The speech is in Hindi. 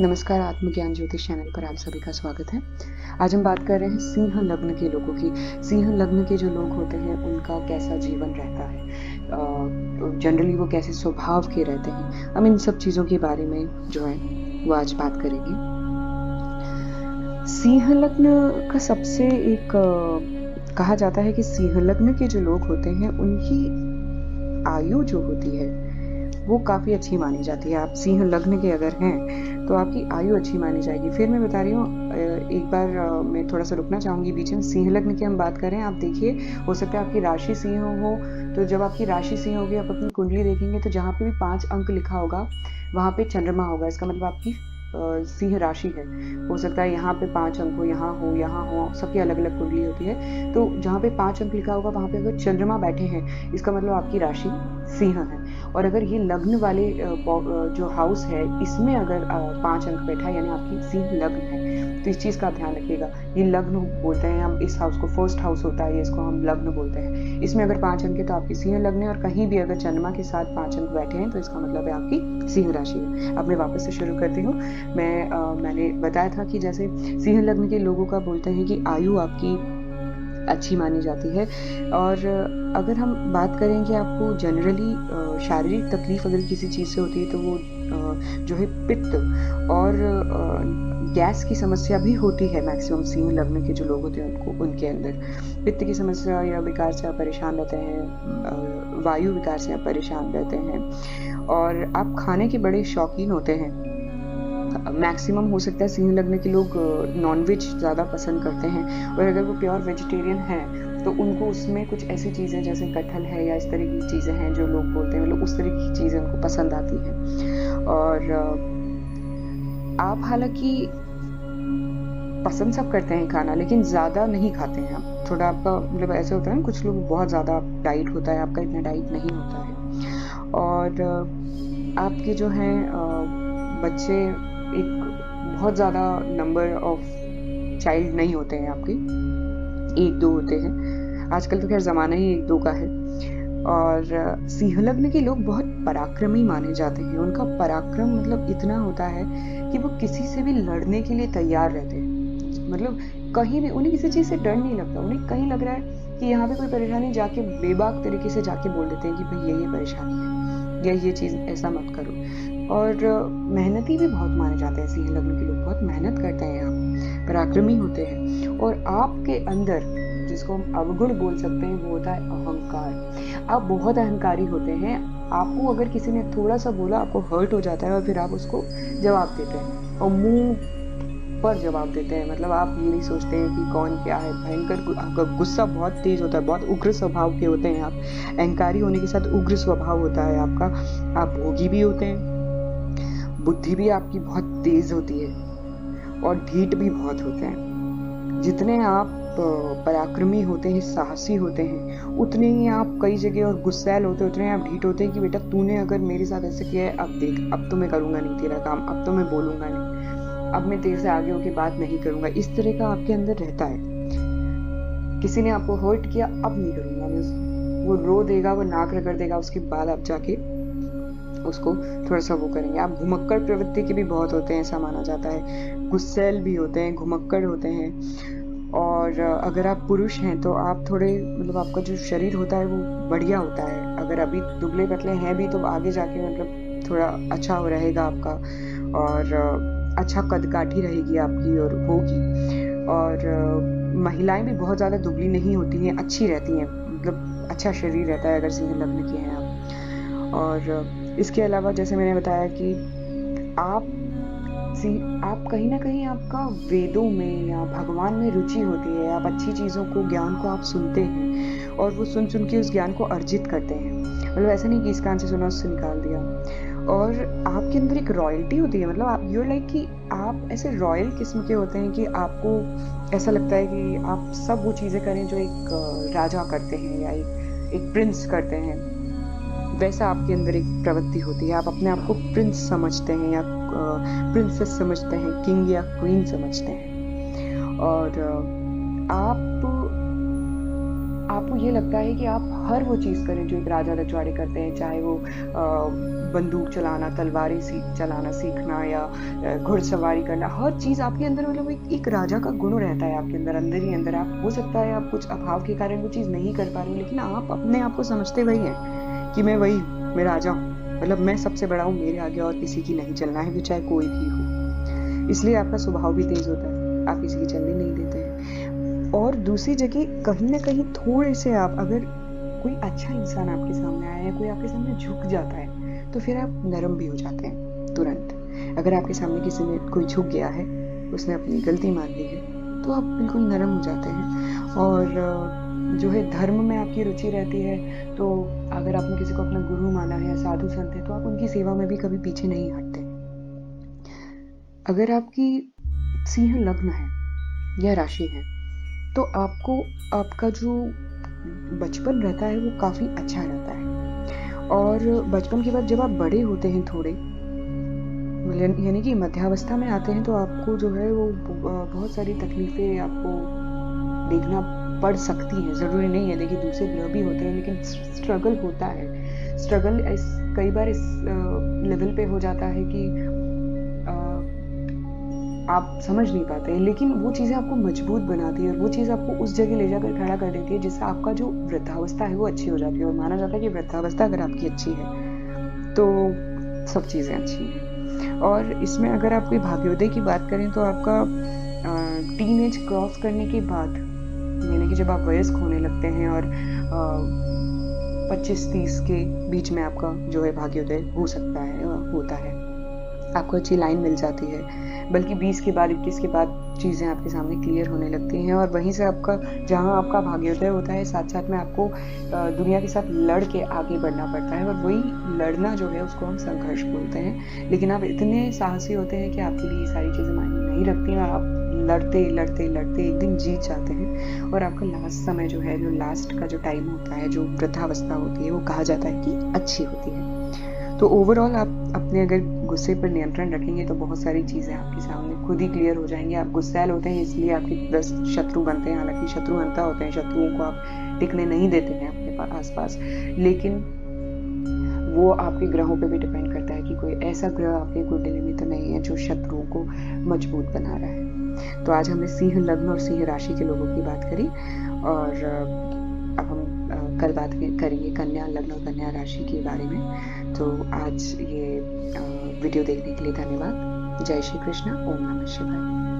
नमस्कार, आत्मज्ञान ज्योतिष चैनल पर आप सभी का स्वागत है। आज हम बात कर रहे हैं सिंह लग्न के लोगों की। सिंह लग्न के जो लोग होते हैं उनका कैसा जीवन रहता है, जनरली वो कैसे स्वभाव के रहते हैं। हम इन सब चीज़ों के बारे में जो है वो आज बात करेंगे। सिंह लग्न का सबसे एक कहा जाता है कि सिंह लग्न के जो लोग होते हैं उनकी आयु जो होती है वो काफ़ी अच्छी मानी जाती है। आप सिंह लग्न के अगर हैं तो आपकी आयु अच्छी मानी जाएगी। फिर मैं बता रही हूँ, एक बार मैं थोड़ा सा रुकना चाहूँगी बीच में। सिंह लग्न की हम बात करें, आप देखिए, हो सकता है आपकी राशि सिंह हो, तो जब आपकी राशि सिंह होगी आप अपनी कुंडली देखेंगे तो जहाँ पे भी 5 अंक लिखा होगा वहाँ पे चंद्रमा होगा। इसका मतलब आपकी सिंह राशि है। हो सकता है यहाँ पे 5 अंक हो, यहाँ हो, सबकी अलग अलग कुंडली होती है। तो जहाँ पे 5 अंक लिखा होगा वहाँ पे अगर चंद्रमा बैठे हैं इसका मतलब आपकी राशि सिंह है। और अगर ये लग्न वाले जो हाउस है इसमें अगर 5 अंक बैठा है यानी आपकी सिंह लग्न है, तो इस चीज़ का ध्यान रखिएगा। ये लग्न बोलते हैं हम, इस हाउस को फर्स्ट हाउस होता है, इसको हम लग्न बोलते हैं। इसमें अगर 5 अंक है तो आपकी सिंह लग्न है, और कहीं भी अगर चंद्रमा के साथ 5 अंक बैठे हैं तो इसका मतलब है आपकी सिंह राशि है। अब मैं वापस से शुरू करती हूँ। मैंने बताया था कि जैसे सिंह लग्न के लोगों का बोलते हैं कि आयु आपकी अच्छी मानी जाती है। और अगर हम बात करें कि आपको जनरली शारीरिक तकलीफ अगर किसी चीज़ से होती है तो वो जो है पित्त और गैस की समस्या भी होती है। मैक्सिमम सिंह लग्न के जो लोग होते हैं उनको उनके अंदर पित्त की समस्या या विकार से आप परेशान रहते हैं, वायु विकार से आप परेशान रहते हैं, और आप खाने के बड़े शौकीन होते हैं। मैक्सिमम हो सकता है सिंह लग्न के लोग नॉनवेज ज़्यादा पसंद करते हैं, और अगर वो प्योर वेजिटेरियन हैं तो उनको उसमें कुछ ऐसी चीज़ें जैसे कटहल है या इस तरह की चीज़ें हैं जो लोग बोलते हैं, मतलब उस तरह की चीज़ें उनको पसंद आती हैं। और आप हालांकि पसंद सब करते हैं खाना, लेकिन ज़्यादा नहीं खाते हैं आप। थोड़ा आपका मतलब ऐसे होता है ना, कुछ लोग बहुत ज़्यादा डाइट होता है, आपका इतना डाइट नहीं होता है। और आपके जो हैं बच्चे एक बहुत ज़्यादा नंबर ऑफ चाइल्ड नहीं होते हैं आपके, 1-2 होते हैं। आजकल तो खैर ज़माना ही 1-2 का है। और सिंह लग्न के लोग बहुत पराक्रमी माने जाते हैं। उनका पराक्रम मतलब इतना होता है कि वो किसी से भी लड़ने के लिए तैयार रहते हैं। मतलब कहीं भी उन्हें किसी चीज़ से डर नहीं लगता। उन्हें कहीं लग रहा है कि यहाँ पे कोई परेशानी, जाके बेबाक तरीके से जाके बोल देते हैं कि भाई ये परेशानी है या ये चीज़ ऐसा मत करो। और मेहनती भी बहुत माने जाते हैं सिंह लग्न के लोग, बहुत मेहनत करते हैं, आप पराक्रमी होते हैं। और आपके अंदर जिसको हम अवगुण बोल सकते हैं वो होता है अहंकार। आप बहुत अहंकारी होते हैं। आपको अगर किसी ने थोड़ा सा बोला आपको हर्ट हो जाता है और फिर आप उसको जवाब देते हैं, और मुंह पर जवाब देते हैं। मतलब आप ये नहीं सोचते हैं कि कौन क्या है। भयंकर आपका गुस्सा बहुत तेज होता है, बहुत उग्र स्वभाव के होते हैं आप। अहंकारी होने के साथ उग्र स्वभाव होता है आपका। आप भोगी भी होते हैं, बुद्धि भी आपकी बहुत तेज होती है, और ढीठ भी बहुत होते हैं। जितने आप पराक्रमी होते हैं, साहसी होते हैं, उतने ही आप कई जगह और गुस्सैल होते हैं, उतने आप ढीठ होते हैं कि बेटा तूने अगर मेरे साथ ऐसे किया है, अब देख, अब तो मैं करूँगा नहीं तेरा काम, अब तो मैं बोलूँगा नहीं, अब मैं तेरे से आगे होके बात नहीं करूँगा। इस तरह का आपके अंदर रहता है। किसी ने आपको हर्ट किया, अब नहीं करूँगा मैं। वो रो देगा, वो नाक रगड़ देगा, उसके बाद आप जाके उसको थोड़ा सा वो करेंगे। आप घुमक्कड़ प्रवृत्ति के भी बहुत होते हैं, ऐसा माना जाता है। गुस्सैल भी होते हैं, घुमक्कड़ होते हैं। और अगर आप पुरुष हैं तो आप थोड़े मतलब आपका जो शरीर होता है वो बढ़िया होता है। अगर अभी दुबले पतले हैं भी तो आगे जाके मतलब थोड़ा अच्छा हो रहेगा आपका, और अच्छा कदकाठी रहेगी आपकी और होगी। और महिलाएं भी बहुत ज़्यादा दुबली नहीं होती हैं, अच्छी रहती हैं, मतलब अच्छा शरीर रहता है अगर सिंह लग्न के हैं आप। और इसके अलावा जैसे मैंने बताया कि आप आप कहीं ना कहीं आपका वेदों में या भगवान में रुचि होती है। आप अच्छी चीज़ों को, ज्ञान को आप सुनते हैं, और वो सुन सुन के उस ज्ञान को अर्जित करते हैं। मतलब ऐसा नहीं कि इस कान से सुना उससे निकाल दिया। और आपके अंदर एक रॉयल्टी होती है, मतलब आप यूर लाइक कि आप ऐसे रॉयल किस्म के होते हैं कि आपको ऐसा लगता है कि आप सब वो चीज़ें करें जो एक राजा करते हैं या एक प्रिंस करते हैं। वैसा आपके अंदर एक प्रवृत्ति होती है। आप अपने आप को प्रिंस समझते हैं या प्रिंसेस समझते हैं, किंग या क्वीन समझते हैं। और आपको ये लगता है कि आप हर वो चीज़ करें जो एक राजा रजवाड़े करते हैं, चाहे वो बंदूक चलाना, तलवारें चलाना सीखना या घुड़सवारी करना, हर चीज़ आपके अंदर मतलब एक राजा का गुण रहता है आपके अंदर ही अंदर। आप हो सकता है आप कुछ अभाव के कारण वो चीज़ नहीं कर पा रहे हो, लेकिन आप अपने आप को समझते वही हैं कि मैं राजा हूँ, मतलब मैं सबसे बड़ा हूँ, मेरे आगे और किसी की नहीं चलना है, फिर चाहे कोई भी हो। इसलिए आपका स्वभाव भी तेज होता है, आप किसी की चलने नहीं देते हैं। और दूसरी जगह कहीं ना कहीं थोड़े से आप, अगर कोई अच्छा इंसान आपके सामने आया है, कोई आपके सामने झुक जाता है, तो फिर आप नरम भी हो जाते हैं तुरंत। अगर आपके सामने किसी ने कोई झुक गया है, उसने अपनी गलती मान ली है, तो आप बिल्कुल नरम हो जाते हैं। और जो है धर्म में आपकी रुचि रहती है, तो अगर आपने किसी को अपना गुरु माना है या साधु संत है, तो आप उनकी सेवा में भी कभी पीछे नहीं हटते। अगर आपकी सिंह लग्न है या राशि है, तो आपको आपका जो बचपन रहता है वो काफ़ी अच्छा रहता है। और बचपन के बाद जब आप बड़े होते हैं थोड़े, यानी कि मध्यावस्था में आते हैं, तो आपको जो है वो बहुत सारी तकलीफ़ें आपको देखना पड़ सकती हैं। ज़रूरी नहीं है, देखिए दूसरे ग्रह भी होते हैं, लेकिन स्ट्रगल होता है। स्ट्रगल कई बार इस लेवल पे हो जाता है कि आप समझ नहीं पाते हैं, लेकिन वो चीज़ें आपको मजबूत बनाती है और वो चीज़ आपको उस जगह ले जाकर खड़ा कर देती है, जिससे आपका जो वृद्धावस्था है वो अच्छी हो जाती है। और माना जाता है कि वृद्धावस्था अगर आपकी अच्छी है, तो सब चीज़ें अच्छी हैं। और इसमें अगर आप कोई भाग्योदय की बात करें, तो आपका टीनेज क्रॉस करने के बाद, यानी कि जब आप वयस्क होने लगते हैं और 25-30 के बीच में आपका जो है भाग्योदय हो सकता है, होता है, आपको अच्छी लाइन मिल जाती है। बल्कि 20 के बाद, 21 के बाद चीज़ें आपके सामने क्लियर होने लगती हैं, और वहीं से आपका, जहाँ आपका भाग्योदय होता है, साथ-साथ में आपको दुनिया के साथ लड़ के आगे बढ़ना पड़ता है। और वही लड़ना जो है उसको हम संघर्ष बोलते हैं। लेकिन आप इतने साहसी होते हैं कि आपके लिए ये सारी चीज़ें मायने नहीं रखती हैं, और आप लड़ते एक दिन जीत जाते हैं। और आपका लास्ट समय जो है, जो लास्ट का जो टाइम होता है, जो वृद्धावस्था होती है, वो कहा जाता है कि अच्छी होती है। तो ओवरऑल आप अपने अगर गुस्से पर नियंत्रण रखेंगे, तो बहुत सारी चीज़ें आपके सामने खुद ही क्लियर हो जाएंगी। आप गुस्सैल होते हैं, इसलिए आपके 10 शत्रु बनते हैं। हालांकि शत्रु अंता होते हैं, शत्रुओं को आप टिकने नहीं देते हैं अपने आसपास, लेकिन वो आपके ग्रहों पे भी डिपेंड करता है कि कोई ऐसा ग्रह आपके कुंडली में तो नहीं है जो शत्रुओं को मजबूत बना रहा है। तो आज हमने सिंह लग्न और सिंह राशि के लोगों की बात करी, और अब हम कल बात करेंगे कन्या लग्न और कन्या राशि के बारे में। तो आज ये वीडियो देखने के लिए धन्यवाद। जय श्री कृष्ण। ओम नमः शिवाय।